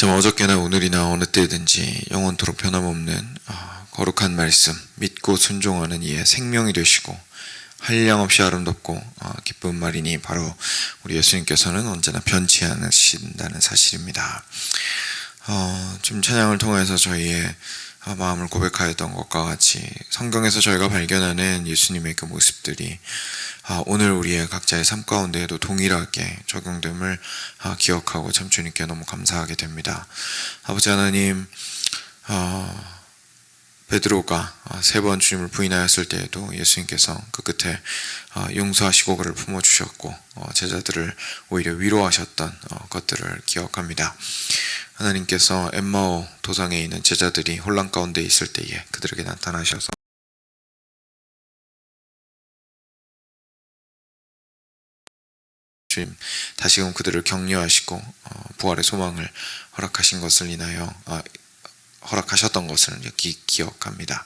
좀 어저께나 오늘이나 어느 때든지 영원토록 변함없는 거룩한 말씀 믿고 순종하는 이의 생명이 되시고 한량없이 아름답고 기쁜 말이니 바로 우리 예수님께서는 언제나 변치 않으신다는 사실입니다. 좀 찬양을 통해서 저희의 마음을 고백하였던 것과 같이 성경에서 저희가 발견하는 예수님의 그 모습들이 오늘 우리의 각자의 삶 가운데에도 동일하게 적용됨을 기억하고 참 주님께 너무 감사하게 됩니다. 아버지 하나님, 베드로가 3번 주님을 부인하였을 때에도 예수님께서 그 끝에 용서하시고 그를 품어주셨고 제자들을 오히려 위로하셨던 것들을 기억합니다. 하나님께서 엠마오 도상에 있는 제자들이 혼란 가운데 있을 때에 그들에게 나타나셔서 주님 다시금 그들을 격려하시고 부활의 소망을 허락하신 것을 인하여 허락하셨던 것을 기억합니다.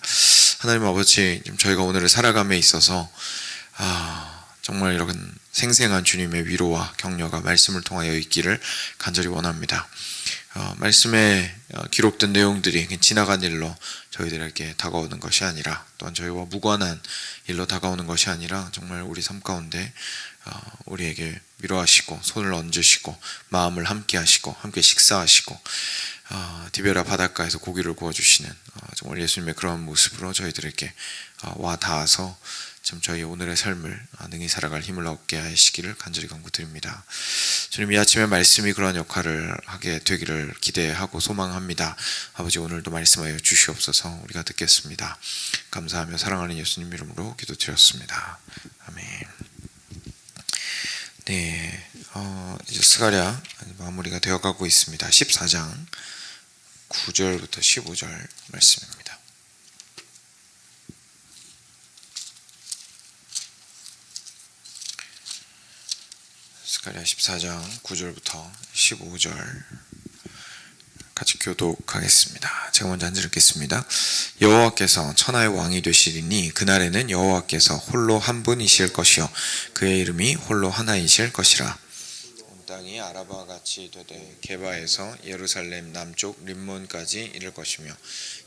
하나님 아버지, 저희가 오늘을 살아감에 있어서 정말 이런 생생한 주님의 위로와 격려가 말씀을 통하여 있기를 간절히 원합니다. 말씀에 기록된 내용들이 지나간 일로 저희들에게 다가오는 것이 아니라 또한 저희와 무관한 일로 다가오는 것이 아니라 정말 우리 삶 가운데 우리에게 위로하시고 손을 얹으시고 마음을 함께 하시고 함께 식사하시고 디베라 바닷가에서 고기를 구워주시는 정말 예수님의 그런 모습으로 저희들에게 와 닿아서 좀 저희 오늘의 삶을 능히 살아갈 힘을 얻게 하시기를 간절히 간구드립니다. 주님, 이 아침에 말씀이 그런 역할을 하게 되기를 기대하고 소망합니다. 아버지, 오늘도 말씀하여 주시옵소서. 우리가 듣겠습니다. 감사하며 사랑하는 예수님 이름으로 기도드렸습니다. 아멘. 네, 이제 스가랴 마무리가 되어가고 있습니다. 14장 9절부터 15절 말씀입니다. 스가랴 14장 9절부터 15절 같이 교독하겠습니다. 제가 먼저 한절 읽겠습니다. 여호와께서 천하의 왕이 되시리니 그날에는 여호와께서 홀로 한 분이실 것이요 그의 이름이 홀로 하나이실 것이라. 온 땅이 아라바와 같이 되되 게바에서 예루살렘 남쪽 림몬까지 이를 것이며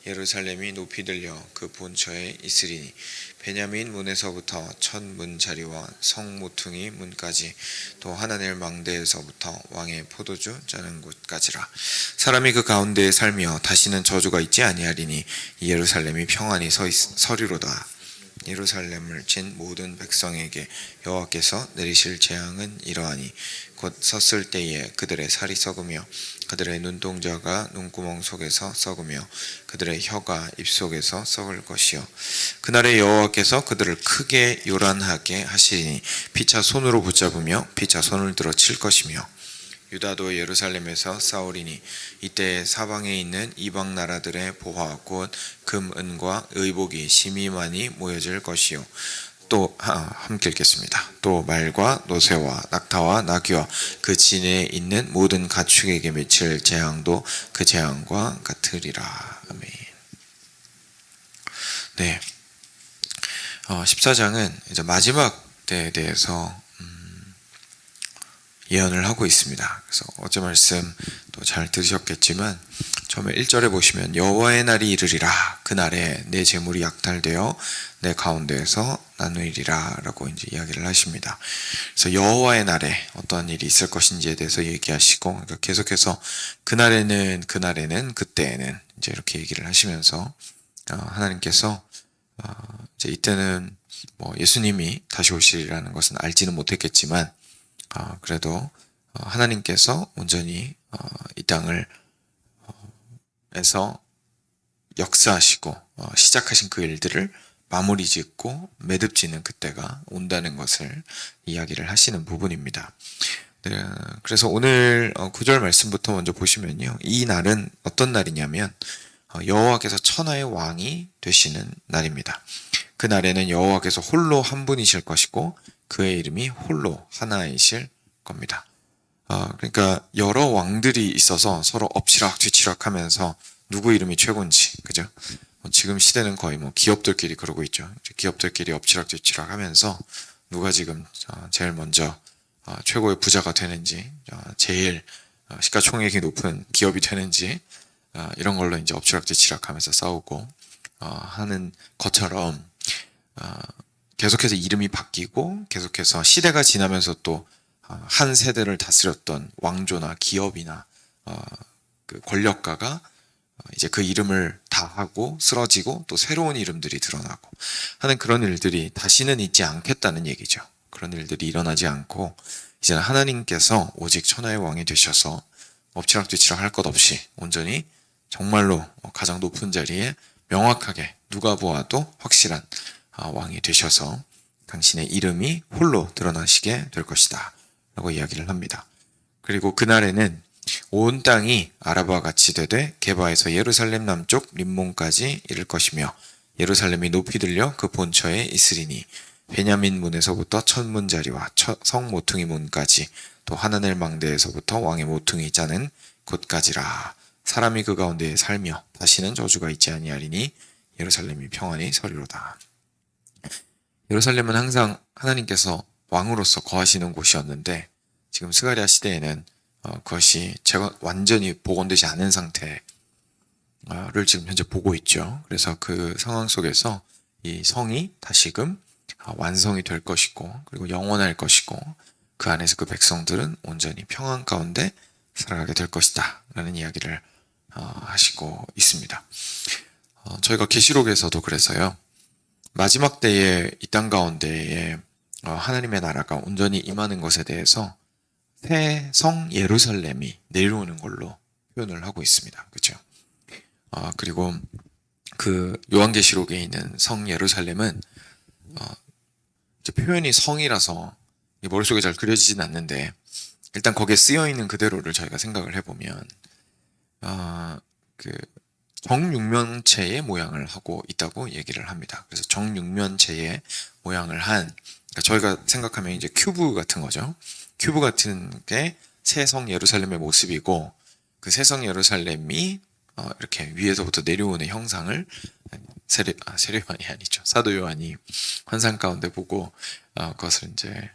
예루살렘이 높이 들려 그 본처에 있으리니 베냐민 문에서부터 첫 문자리와 성 모퉁이 문까지 또 하나넬 망대에서부터 왕의 포도주 짜는 곳까지라. 사람이 그 가운데에 살며 다시는 저주가 있지 아니하리니 이 예루살렘이 평안히 서리로다. 예루살렘을 친 모든 백성에게 여호와께서 내리실 재앙은 이러하니 곧 섰을 때에 그들의 살이 썩으며 그들의 눈동자가 눈구멍 속에서 썩으며 그들의 혀가 입속에서 썩을 것이요 그날에 여호와께서 그들을 크게 요란하게 하시리니 피차 손으로 붙잡으며 피차 손을 들어 칠 것이며 유다도 예루살렘에서 싸우리니 이때 사방에 있는 이방 나라들의 보화 곧 금, 은과 의복이 심히 많이 모여질 것이요 또 함께 읽겠습니다. 또 말과 노새와 낙타와 나귀와 그 진에 있는 모든 가축에게 미칠 재앙도 그 재앙과 같으리라. 아멘. 네, 14장은 이제 마지막 때에 대해서 예언을 하고 있습니다. 그래서 어제 말씀 또 잘 들으셨겠지만 처음에 1절에 보시면 여호와의 날이 이르리라 그날에 내 재물이 약탈되어 내 가운데에서 나누리라 라고 이제 이야기를 하십니다. 그래서 여호와의 날에 어떠한 일이 있을 것인지에 대해서 얘기하시고 그러니까 계속해서 그날에는 그때에는 이제 이렇게 얘기를 하시면서 하나님께서 이제 이때는 뭐 예수님이 다시 오시리라는 것은 알지는 못했겠지만 그래도 하나님께서 온전히 이 땅을 에서 역사하시고 시작하신 그 일들을 마무리 짓고 매듭 짓는 그때가 온다는 것을 이야기를 하시는 부분입니다. 네, 그래서 오늘 9절 말씀부터 먼저 보시면요. 이 날은 어떤 날이냐면 여호와께서 천하의 왕이 되시는 날입니다. 그 날에는 여호와께서 홀로 한 분이실 것이고 그의 이름이 홀로 하나이실 겁니다. 그러니까 여러 왕들이 있어서 서로 엎치락 뒤치락 하면서 누구 이름이 최고인지, 그죠? 지금 시대는 거의 뭐 기업들끼리 그러고 있죠. 기업들끼리 엎치락 뒤치락 하면서 누가 지금 제일 먼저 최고의 부자가 되는지, 제일 시가총액이 높은 기업이 되는지 이런 걸로 이제 엎치락뒤치락하면서 싸우고 하는 것처럼 계속해서 이름이 바뀌고 계속해서 시대가 지나면서 또 한 세대를 다스렸던 왕조나 기업이나 그 권력가가 이제 그 이름을 다 하고 쓰러지고 또 새로운 이름들이 드러나고 하는 그런 일들이 다시는 있지 않겠다는 얘기죠. 그런 일들이 일어나지 않고 이제는 하나님께서 오직 천하의 왕이 되셔서 엎치락뒤치락 할 것 없이 온전히 정말로 가장 높은 자리에 명확하게 누가 보아도 확실한 왕이 되셔서 당신의 이름이 홀로 드러나시게 될 것이다 라고 이야기를 합니다. 그리고 그날에는 온 땅이 아라바와 같이 되되 게바에서 예루살렘 남쪽 림몬까지 이를 것이며 예루살렘이 높이 들려 그 본처에 있으리니 베냐민 문에서부터 천문 자리와 성 모퉁이 문까지 또 하나넬 망대에서부터 왕의 모퉁이 자는 곳까지라. 사람이 그 가운데에 살며 다시는 저주가 있지 아니하리니 예루살렘이 평안히 서리로다. 예루살렘은 항상 하나님께서 왕으로서 거하시는 곳이었는데 지금 스가랴 시대에는 그것이 완전히 복원되지 않은 상태를 지금 현재 보고 있죠. 그래서 그 상황 속에서 이 성이 다시금 완성이 될 것이고 그리고 영원할 것이고 그 안에서 그 백성들은 온전히 평안 가운데 살아가게 될 것이다 라는 이야기를 하시고 있습니다. 저희가 계시록에서도 그래서요, 마지막 때에 이 땅 가운데에 하나님의 나라가 온전히 임하는 것에 대해서 새 성 예루살렘이 내려오는 걸로 표현을 하고 있습니다. 그렇죠? 그리고 그 요한계시록에 있는 성 예루살렘은 이제 표현이 성이라서 머릿속에 잘 그려지진 않는데 일단 거기에 쓰여 있는 그대로를 저희가 생각을 해보면 그 정육면체의 모양을 하고 있다고 얘기를 합니다. 그래서 정육면체의 모양을 한, 그러니까 저희가 생각하면 이제 큐브 같은 거죠. 큐브 같은 게 새성 예루살렘의 모습이고 그 새성 예루살렘이 이렇게 위에서부터 내려오는 형상을 세례요한이 아니죠. 사도 요한이 환상 가운데 보고 그것을 이제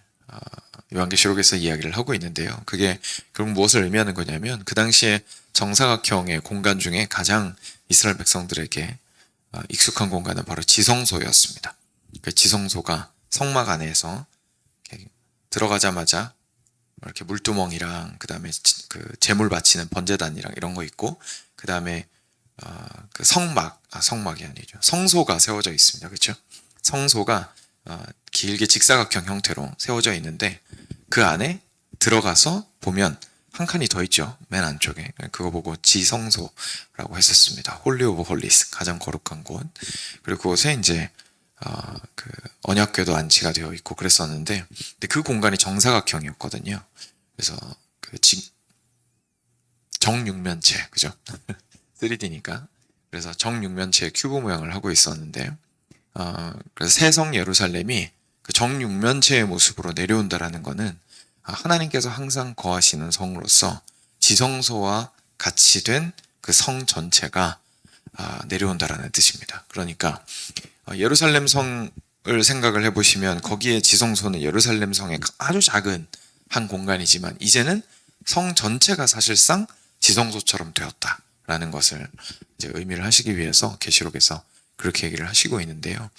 요한계시록에서 이야기를 하고 있는데요. 그게 결국 무엇을 의미하는 거냐면 그 당시에 정사각형의 공간 중에 가장 이스라엘 백성들에게 익숙한 공간은 바로 지성소였습니다. 그 지성소가 성막 안에서 들어가자마자 이렇게 물두멍이랑 그 다음에 그 제물 바치는 번제단이랑 이런 거 있고 그 다음에 그 성막이 아니죠. 성소가 세워져 있습니다. 그렇죠? 성소가 길게 직사각형 형태로 세워져 있는데 그 안에 들어가서 보면 한 칸이 더 있죠. 맨 안쪽에. 그거 보고 지성소라고 했었습니다. 홀리 오브 홀리스, 가장 거룩한 곳. 그리고 그곳에 이제 그 언약궤도 안치가 되어 있고 그랬었는데, 근데 그 공간이 정사각형이었거든요. 그래서 그 정육면체, 그죠? 3D니까. 그래서 정육면체 큐브 모양을 하고 있었는데, 그래서 새성 예루살렘이 그 정육면체의 모습으로 내려온다라는 거는 하나님께서 항상 거하시는 성으로서 지성소와 같이 된 그 성 전체가 내려온다라는 뜻입니다. 그러니까 예루살렘 성을 생각을 해보시면 거기에 지성소는 예루살렘 성의 아주 작은 한 공간이지만 이제는 성 전체가 사실상 지성소처럼 되었다라는 것을 이제 의미를 하시기 위해서 계시록에서 그렇게 얘기를 하시고 있는데요.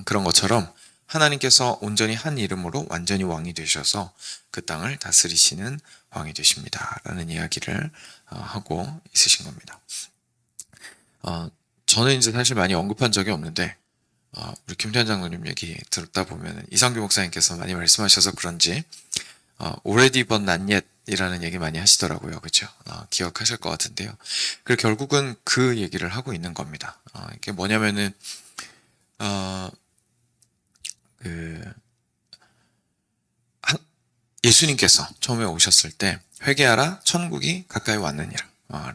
그런 것처럼 하나님께서 온전히 한 이름으로 완전히 왕이 되셔서 그 땅을 다스리시는 왕이 되십니다 라는 이야기를 하고 있으신 겁니다. 저는 이제 사실 많이 언급한 적이 없는데 우리 김태현 장로님 얘기 들었다 보면 이상규 목사님께서 많이 말씀하셔서 그런지 already but not yet 이라는 얘기 많이 하시더라고요. 그렇죠? 기억하실 것 같은데요. 그리고 결국은 그 얘기를 하고 있는 겁니다. 이게 뭐냐면은 예수님께서 처음에 오셨을 때 회개하라 천국이 가까이 왔느니라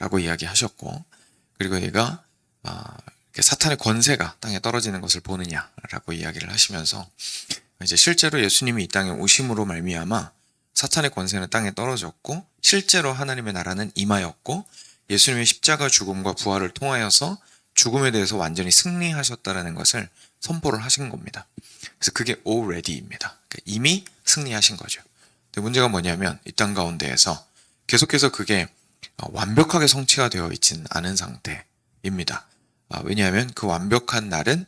라고 이야기하셨고, 그리고 얘가 사탄의 권세가 땅에 떨어지는 것을 보느냐라고 이야기를 하시면서 이제 실제로 예수님이 이 땅에 오심으로 말미암아 사탄의 권세는 땅에 떨어졌고 실제로 하나님의 나라는 임하였고 예수님의 십자가 죽음과 부활을 통하여서 죽음에 대해서 완전히 승리하셨다라는 것을 선포를 하신 겁니다. 그래서 그게 already입니다. 이미 승리하신 거죠. 근데 문제가 뭐냐면 이 땅 가운데에서 계속해서 그게 완벽하게 성취가 되어 있지는 않은 상태입니다. 왜냐하면 그 완벽한 날은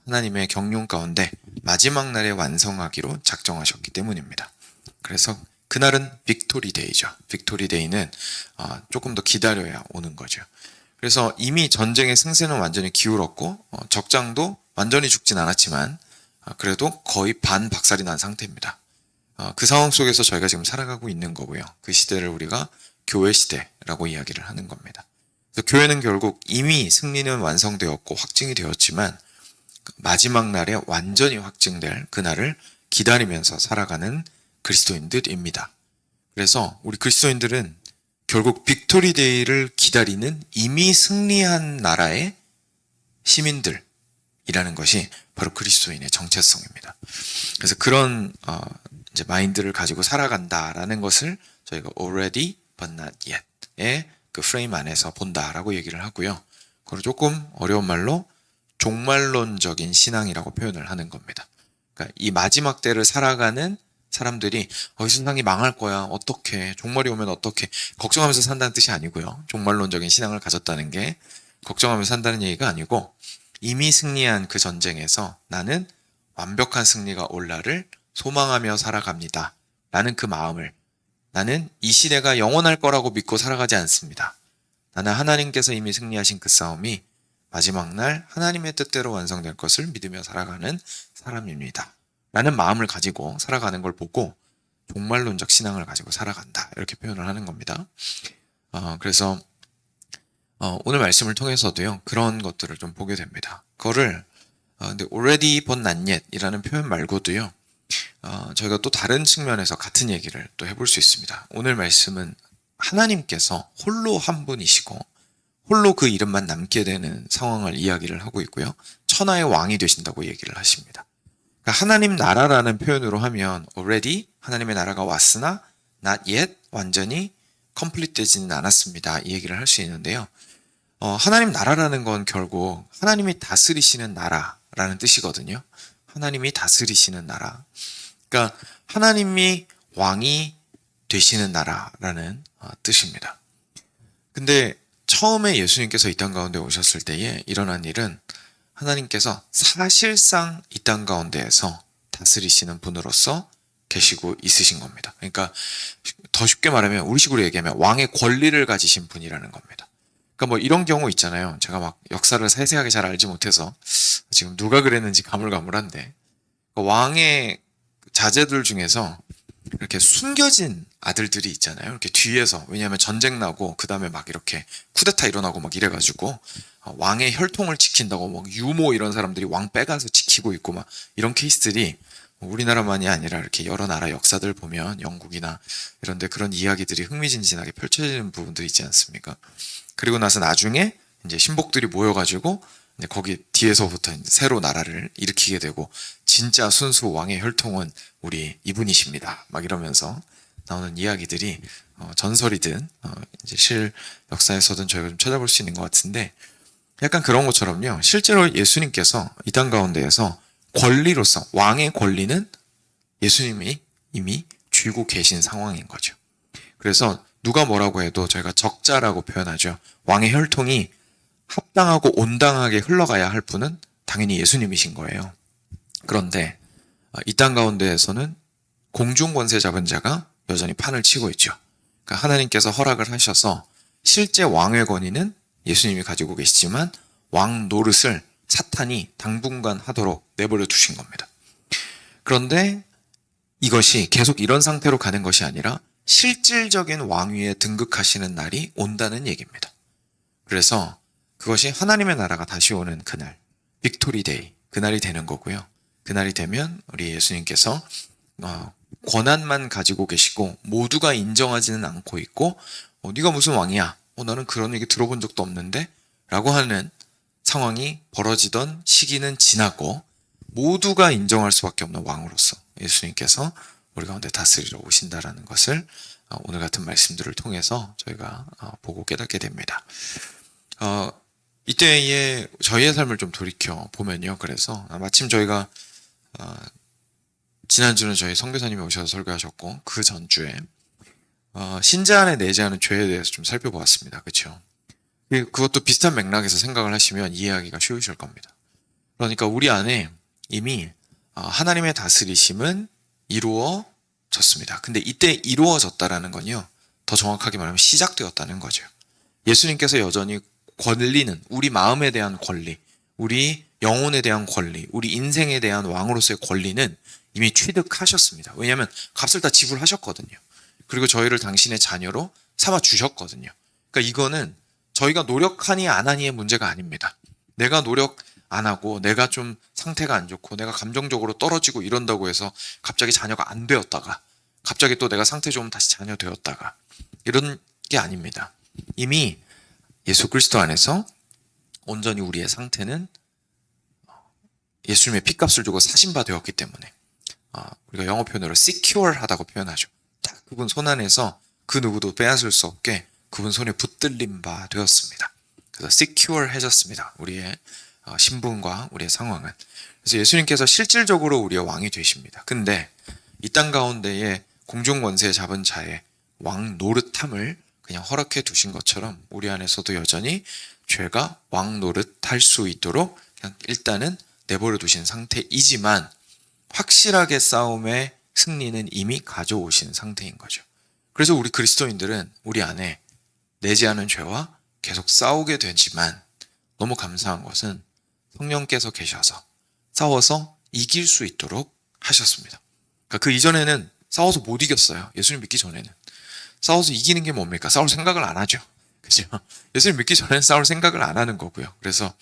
하나님의 경륜 가운데 마지막 날에 완성하기로 작정하셨기 때문입니다. 그래서 그날은 빅토리 데이죠. 빅토리 데이는 조금 더 기다려야 오는 거죠. 그래서 이미 전쟁의 승세는 완전히 기울었고 적장도 완전히 죽진 않았지만 그래도 거의 반박살이 난 상태입니다. 그 상황 속에서 저희가 지금 살아가고 있는 거고요. 그 시대를 우리가 교회 시대라고 이야기를 하는 겁니다. 그래서 교회는 결국 이미 승리는 완성되었고 확증이 되었지만 마지막 날에 완전히 확증될 그날을 기다리면서 살아가는 그리스도인들입니다. 그래서 우리 그리스도인들은 결국 빅토리 데이를 기다리는 이미 승리한 나라의 시민들이라는 것이 바로 그리스도인의 정체성입니다. 그래서 그런 이제 마인드를 가지고 살아간다라는 것을 저희가 already but not yet의 그 프레임 안에서 본다라고 얘기를 하고요. 그리고 조금 어려운 말로 종말론적인 신앙이라고 표현을 하는 겁니다. 그러니까 이 마지막 때를 살아가는 사람들이 이 세상이 망할 거야. 어떻게 종말이 오면 어떻게 걱정하면서 산다는 뜻이 아니고요. 종말론적인 신앙을 가졌다는 게 걱정하면서 산다는 얘기가 아니고 이미 승리한 그 전쟁에서 나는 완벽한 승리가 올 날을 소망하며 살아갑니다. 라는 그 마음을 나는 이 시대가 영원할 거라고 믿고 살아가지 않습니다. 나는 하나님께서 이미 승리하신 그 싸움이 마지막 날 하나님의 뜻대로 완성될 것을 믿으며 살아가는 사람입니다. 라는 마음을 가지고 살아가는 걸 보고 종말론적 신앙을 가지고 살아간다. 이렇게 표현을 하는 겁니다. 그래서 오늘 말씀을 통해서도요. 그런 것들을 좀 보게 됩니다. 그거를 근데 already but not yet 이라는 표현 말고도요. 저희가 또 다른 측면에서 같은 얘기를 또 해볼 수 있습니다. 오늘 말씀은 하나님께서 홀로 한 분이시고 홀로 그 이름만 남게 되는 상황을 이야기를 하고 있고요. 천하의 왕이 되신다고 얘기를 하십니다. 그러니까 하나님 나라라는 표현으로 하면 already 하나님의 나라가 왔으나 not yet 완전히 complete 되지는 않았습니다. 이 얘기를 할 수 있는데요. 하나님 나라라는 건 결국 하나님이 다스리시는 나라라는 뜻이거든요. 하나님이 다스리시는 나라. 그러니까 하나님이 왕이 되시는 나라라는 뜻입니다. 근데 처음에 예수님께서 이 땅 가운데 오셨을 때에 일어난 일은 하나님께서 사실상 이 땅 가운데에서 다스리시는 분으로서 계시고 있으신 겁니다. 그러니까 더 쉽게 말하면 우리식으로 얘기하면 왕의 권리를 가지신 분이라는 겁니다. 그러니까 뭐 이런 경우 있잖아요. 제가 막 역사를 세세하게 잘 알지 못해서 지금 누가 그랬는지 가물가물한데 왕의 자제들 중에서 이렇게 숨겨진 아들들이 있잖아요. 이렇게 뒤에서 왜냐하면 전쟁 나고 그 다음에 막 이렇게 쿠데타 일어나고 막 이래가지고 왕의 혈통을 지킨다고 막 유모 이런 사람들이 왕 빼가서 지키고 있고 막 이런 케이스들이 우리나라만이 아니라 이렇게 여러 나라 역사들 보면 영국이나 이런데 그런 이야기들이 흥미진진하게 펼쳐지는 부분들이 있지 않습니까? 그리고 나서 나중에 이제 신복들이 모여가지고 이제 거기 뒤에서부터 이제 새로 나라를 일으키게 되고 진짜 순수 왕의 혈통은 우리 이분이십니다. 막 이러면서 나오는 이야기들이 전설이든 이제 실 역사에서든 저희가 좀 찾아볼 수 있는 것 같은데 약간 그런 것처럼요. 실제로 예수님께서 이 땅 가운데에서 권리로서 왕의 권리는 예수님이 이미 쥐고 계신 상황인 거죠. 그래서 누가 뭐라고 해도 저희가 적자라고 표현하죠. 왕의 혈통이 합당하고 온당하게 흘러가야 할 분은 당연히 예수님이신 거예요. 그런데 이 땅 가운데에서는 공중 권세 잡은 자가 여전히 판을 치고 있죠. 그러니까 하나님께서 허락을 하셔서 실제 왕의 권위는 예수님이 가지고 계시지만 왕 노릇을 사탄이 당분간 하도록 내버려 두신 겁니다. 그런데 이것이 계속 이런 상태로 가는 것이 아니라 실질적인 왕위에 등극하시는 날이 온다는 얘기입니다. 그래서 그것이 하나님의 나라가 다시 오는 그날, 빅토리 데이, 그날이 되는 거고요. 그날이 되면 우리 예수님께서 권한만 가지고 계시고 모두가 인정하지는 않고 있고 네가 무슨 왕이야? 나는 그런 얘기 들어본 적도 없는데? 라고 하는 상황이 벌어지던 시기는 지나고 모두가 인정할 수밖에 없는 왕으로서 예수님께서 우리 가운데 다스리러 오신다라는 것을 오늘 같은 말씀들을 통해서 저희가 보고 깨닫게 됩니다. 이때에 저희의 삶을 좀 돌이켜 보면요. 그래서 마침 저희가 지난주는 저희 선교사님이 오셔서 설교하셨고 그 전주에 신자 안에 내재하는 죄에 대해서 좀 살펴보았습니다. 그렇죠? 그것도 비슷한 맥락에서 생각을 하시면 이해하기가 쉬우실 겁니다. 그러니까 우리 안에 이미 하나님의 다스리심은 이루어졌습니다. 근데 이때 이루어졌다라는 건요, 더 정확하게 말하면 시작되었다는 거죠. 예수님께서 여전히 권리는, 우리 마음에 대한 권리, 우리 영혼에 대한 권리, 우리 인생에 대한 왕으로서의 권리는 이미 취득하셨습니다. 왜냐하면 값을 다 지불하셨거든요. 그리고 저희를 당신의 자녀로 삼아 주셨거든요. 그러니까 이거는 저희가 노력하니 안 하니의 문제가 아닙니다. 내가 노력 안 하고 내가 좀 상태가 안 좋고 내가 감정적으로 떨어지고 이런다고 해서 갑자기 자녀가 안 되었다가 갑자기 또 내가 상태 좋으면 다시 자녀 되었다가 이런 게 아닙니다. 이미 예수 그리스도 안에서 온전히 우리의 상태는 예수님의 피값을 주고 사신바 되었기 때문에 우리가 영어 표현으로 secure하다고 표현하죠. 딱 그분 손 안에서 그 누구도 빼앗을 수 없게 그분 손에 붙들린 바 되었습니다. 그래서 secure해졌습니다. 우리의 신분과 우리의 상황은. 그래서 예수님께서 실질적으로 우리의 왕이 되십니다. 근데 이 땅 가운데에 공중 권세 잡은 자의 왕 노릇함을 그냥 허락해 두신 것처럼 우리 안에서도 여전히 죄가 왕 노릇할 수 있도록 그냥 일단은 내버려 두신 상태이지만 확실하게 싸움의 승리는 이미 가져오신 상태인 거죠. 그래서 우리 그리스도인들은 우리 안에 내재하는 죄와 계속 싸우게 되지만 너무 감사한 것은 성령께서 계셔서 싸워서 이길 수 있도록 하셨습니다. 그러니까 그 이전에는 싸워서 못 이겼어요. 예수님 믿기 전에는. 싸워서 이기는 게 뭡니까? 싸울 생각을 안 하죠. 그죠? 예수님 믿기 전에는 싸울 생각을 안 하는 거고요. 그래서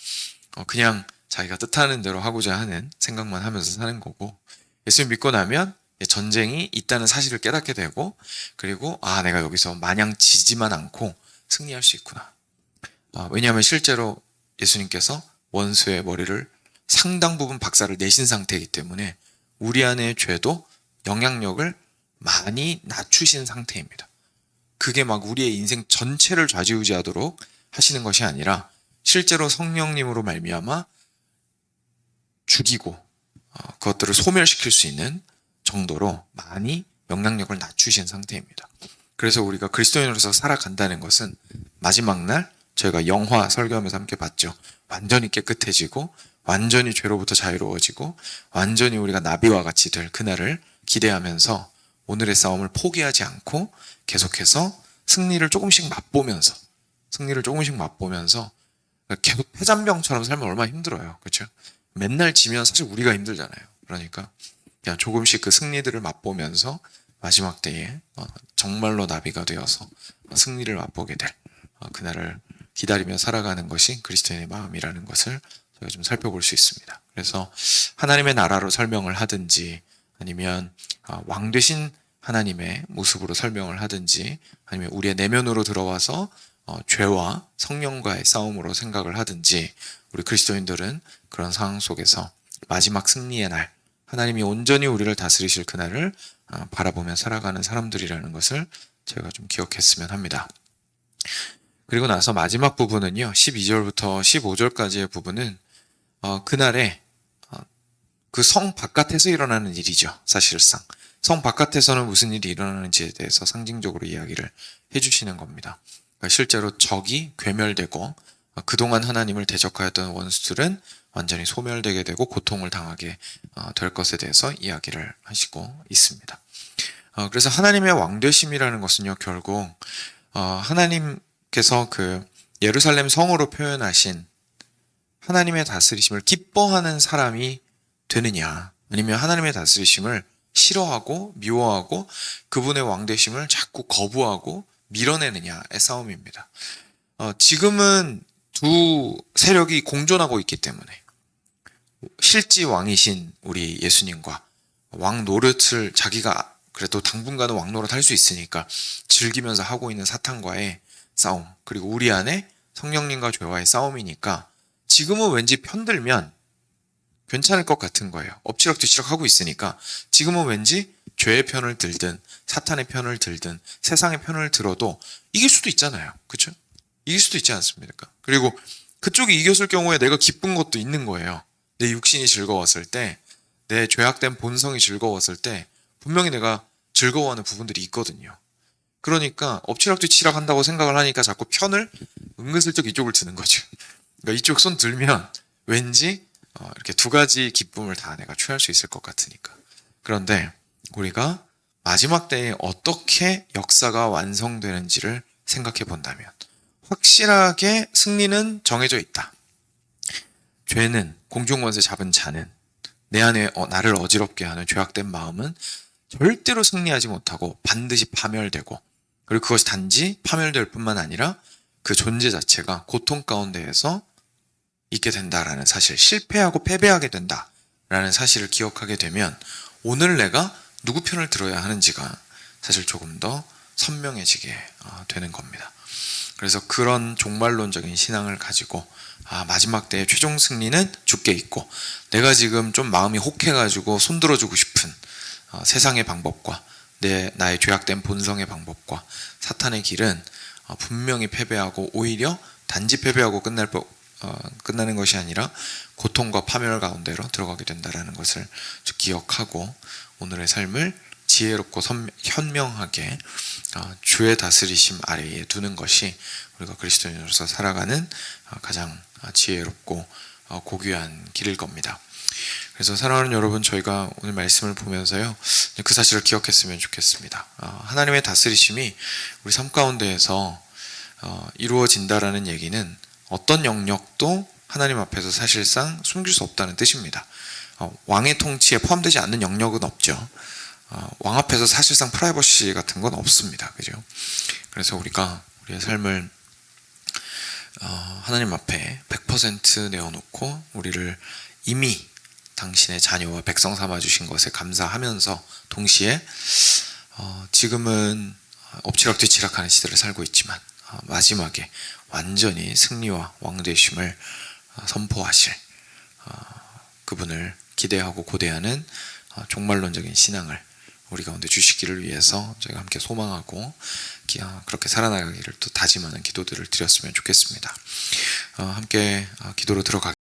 그냥 자기가 뜻하는 대로 하고자 하는 생각만 하면서 사는 거고, 예수님 믿고 나면 전쟁이 있다는 사실을 깨닫게 되고, 그리고 내가 여기서 마냥 지지만 않고 승리할 수 있구나. 왜냐하면 실제로 예수님께서 원수의 머리를 상당 부분 박살을 내신 상태이기 때문에 우리 안의 죄도 영향력을 많이 낮추신 상태입니다. 그게 막 우리의 인생 전체를 좌지우지하도록 하시는 것이 아니라 실제로 성령님으로 말미암아 죽이고 그것들을 소멸시킬 수 있는 정도로 많이 영향력을 낮추신 상태입니다. 그래서 우리가 그리스도인으로서 살아간다는 것은 마지막 날 저희가 영화 설교하면서 함께 봤죠. 완전히 깨끗해지고 완전히 죄로부터 자유로워지고 완전히 우리가 나비와 같이 될 그날을 기대하면서 오늘의 싸움을 포기하지 않고 계속해서 승리를 조금씩 맛보면서 계속 패잔병처럼 살면 얼마나 힘들어요. 그렇죠? 맨날 지면 사실 우리가 힘들잖아요. 그러니까 그냥 조금씩 그 승리들을 맛보면서 마지막 때에 정말로 나비가 되어서 승리를 맛보게 될 그날을 기다리며 살아가는 것이 그리스도인의 마음이라는 것을 저희가 좀 살펴볼 수 있습니다. 그래서 하나님의 나라로 설명을 하든지 아니면 왕 되신 하나님의 모습으로 설명을 하든지 아니면 우리의 내면으로 들어와서 죄와 성령과의 싸움으로 생각을 하든지 우리 그리스도인들은 그런 상황 속에서 마지막 승리의 날 하나님이 온전히 우리를 다스리실 그날을 바라보며 살아가는 사람들이라는 것을 저희가 좀 기억했으면 합니다. 그리고 나서 마지막 부분은요, 12절부터 15절까지의 부분은 그날에 그 성 바깥에서 일어나는 일이죠. 사실상 성 바깥에서는 무슨 일이 일어나는지에 대해서 상징적으로 이야기를 해주시는 겁니다. 그러니까 실제로 적이 괴멸되고 그동안 하나님을 대적하였던 원수들은 완전히 소멸되게 되고 고통을 당하게 될 것에 대해서 이야기를 하시고 있습니다. 그래서 하나님의 왕되심이라는 것은요, 결국 하나님께서 그 예루살렘 성으로 표현하신 하나님의 다스리심을 기뻐하는 사람이 되느냐, 아니면 하나님의 다스리심을 싫어하고 미워하고 그분의 왕되심을 자꾸 거부하고 밀어내느냐의 싸움입니다. 지금은 두 세력이 공존하고 있기 때문에 실지 왕이신 우리 예수님과 왕 노릇을 자기가 그래도 당분간은 왕 노릇 할 수 있으니까 즐기면서 하고 있는 사탄과의 싸움, 그리고 우리 안에 성령님과 죄와의 싸움이니까 지금은 왠지 편들면 괜찮을 것 같은 거예요. 엎치락뒤치락 하고 있으니까 지금은 왠지 죄의 편을 들든 사탄의 편을 들든 세상의 편을 들어도 이길 수도 있잖아요. 그렇죠? 이길 수도 있지 않습니까? 그리고 그쪽이 이겼을 경우에 내가 기쁜 것도 있는 거예요. 내 육신이 즐거웠을 때, 내 죄악된 본성이 즐거웠을 때 분명히 내가 즐거워하는 부분들이 있거든요. 그러니까 엎치락뒤치락 한다고 생각을 하니까 자꾸 편을 은근슬쩍 이쪽을 드는 거죠. 그러니까 이쪽 손 들면 왠지 이렇게 두 가지 기쁨을 다 내가 취할 수 있을 것 같으니까. 그런데 우리가 마지막 때에 어떻게 역사가 완성되는지를 생각해 본다면 확실하게 승리는 정해져 있다. 죄는, 공중권세 잡은 자는, 내 안에 나를 어지럽게 하는 죄악된 마음은 절대로 승리하지 못하고 반드시 파멸되고, 그리고 그것이 단지 파멸될 뿐만 아니라 그 존재 자체가 고통 가운데에서 있게 된다라는 사실, 실패하고 패배하게 된다라는 사실을 기억하게 되면 오늘 내가 누구 편을 들어야 하는지가 사실 조금 더 선명해지게 되는 겁니다. 그래서 그런 종말론적인 신앙을 가지고 마지막 때의 최종 승리는 주께 있고, 내가 지금 좀 마음이 혹해가지고 손들어주고 싶은 세상의 방법과 나의 죄악된 본성의 방법과 사탄의 길은 분명히 패배하고, 오히려 단지 패배하고 끝나는 것이 아니라 고통과 파멸 가운데로 들어가게 된다는 것을 기억하고 오늘의 삶을 지혜롭고 현명하게 주의 다스리심 아래에 두는 것이 우리가 그리스도인으로서 살아가는 가장 지혜롭고 고귀한 길일 겁니다. 그래서 사랑하는 여러분, 저희가 오늘 말씀을 보면서요, 그 사실을 기억했으면 좋겠습니다. 하나님의 다스리심이 우리 삶 가운데에서 이루어진다라는 얘기는 어떤 영역도 하나님 앞에서 사실상 숨길 수 없다는 뜻입니다. 왕의 통치에 포함되지 않는 영역은 없죠. 왕 앞에서 사실상 프라이버시 같은 건 없습니다. 그죠? 그래서 우리가 우리의 삶을 하나님 앞에 100% 내어놓고 우리를 이미 당신의 자녀와 백성 삼아주신 것에 감사하면서, 동시에 지금은 엎치락뒤치락하는 시대를 살고 있지만 마지막에 완전히 승리와 왕되심을 선포하실 그분을 기대하고 고대하는 종말론적인 신앙을 우리 가운데 주시기를 위해서 저희가 함께 소망하고 그렇게 살아나가기를 또 다짐하는 기도들을 드렸으면 좋겠습니다. 함께 기도로 들어가